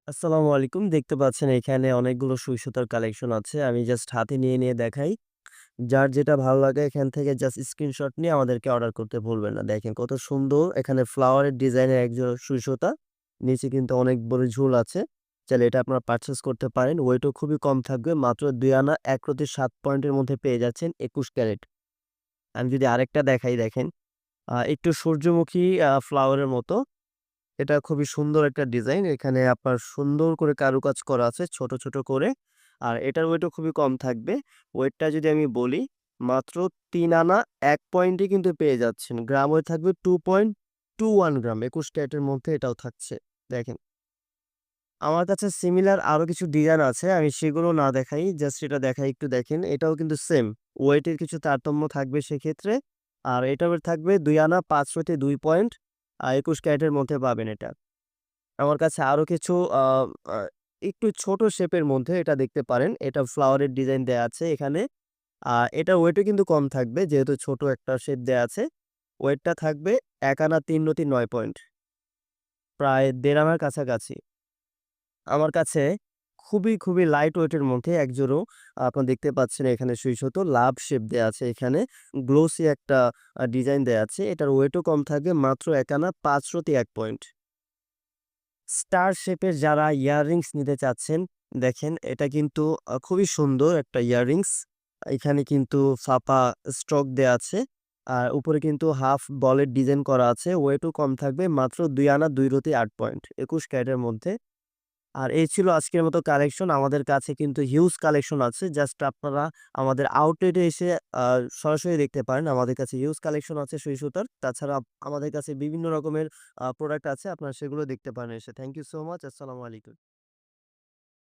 আসসালামু আলাইকুম। দেখতে পাচ্ছেন এখানে অনেকগুলো সুই সুতার কালেকশন আছে। আমি জাস্ট হাতে নিয়ে দেখাই। যার যেটা ভালো লাগে এখান থেকে জাস্ট স্ক্রিনশট নিয়ে আমাদেরকে অর্ডার করতে ভুলবেন না। দেখেন কত সুন্দর এখানে ফ্লাওয়ারের ডিজাইনের একজোড়া সুই সুতা। নিচে কিন্তু অনেক বড় ঝুল আছে। চাইলে এটা আপনারা পারচেজ করতে পারেন। ওয়েটও খুবই কম থাকবে। মাত্র ২ আনা ১ প্রতি ৭ পয়েন্টের মধ্যে পেয়ে যাচ্ছেন ২১ ক্যারেট। আমি যদি আরেকটা দেখাই দেখেন, একটু সূর্যমুখী ফ্লাওয়ারের মতো। এটা খুবই সুন্দর একটা ডিজাইন। এখানে আপনার সুন্দর করে কারুকাজ করা আছে ছোট, ছোট করে। আর এটার ওয়েটও খুবই কম থাকবে। ওয়েটটা যদি আমি বলি মাত্র ৩ আনা ১ পয়েন্টে কিন্তু পেয়ে যাচ্ছেন। গ্রাম ওয়েট থাকবে 2.21 গ্রাম। ২১ ক্যারেটের মধ্যে এটাও থাকছে। দেখেন। আমার কাছে সিমিলার আরো কিছু ডিজাইন আছে। আমি সেগুলো না দেখাই। জাস্ট এটা দেখাই একটু দেখেন। এটাও কিন্তু সেম। ওয়েটের কিছু তারতম্য থাকবে সেক্ষেত্রে। আর এটাও থাকবে ২ আনা ৫ হইতে ২ পয়েন্ট ২১ ক্যারেটের মধ্যে পাবেন এটা। আমার কাছে আরো কিছু আ আ একটু ছোট শেপের মধ্যে এটা দেখতে পারেন। এটা ফ্লাওয়ারের ডিজাইন দেয়া আছে এখানে। এটার ওয়েটও কিন্তু কম থাকবে যেহেতু ছোট একটা শেপ দেয়া আছে। ওয়েটটা থাকবে ১ আনা ৩ রতি ৯ পয়েন্ট। প্রায় ১.৫ আনার কাছাকাছি। আমার কাছে খুবই লাইট ওয়েটের মধ্যে একজোড়ো আপনারা দেখতে পাচ্ছেন এখানে সুইসতো লাভ শেপ দেয়া আছে এখানে। গ্লোসি একটা ডিজাইন দেয়া আছে। এটার ওয়েটও কম থাকবে মাত্র ১ আনা ৫ ১ পয়েন্ট। স্টার শেপের যারা ইয়াররিংস নিতে চাচ্ছেন, দেখেন এটা কিন্তু খুবই সুন্দর একটা ইয়াররিংস। এখানে কিন্তু ফাঁপা স্ট্রোক দেয়া আছে। আর উপরে কিন্তু হাফ বলের ডিজাইন করা আছে। ওয়েটও কম থাকবে মাত্র ২ আনা ২ রতি ৮ পয়েন্ট। ২১ ক্যারেটের মধ্যে। আর এই ছিল আজকের মতো কালেকশন। আমাদের কাছে কিন্তু হিউজ কালেকশন আছে। জাস্ট আপনারা আমাদের আউটলেটে এসে আ সরাসরি দেখতে পারেন। আমাদের কাছে হিউজ কালেকশন আছে সুই সুতার। তাছাড়া আমাদের কাছে বিভিন্ন রকমের প্রোডাক্ট আছে। আপনারা সেগুলো দেখতে পারেন এসে। Thank you so much. আসসালামু আলাইকুম।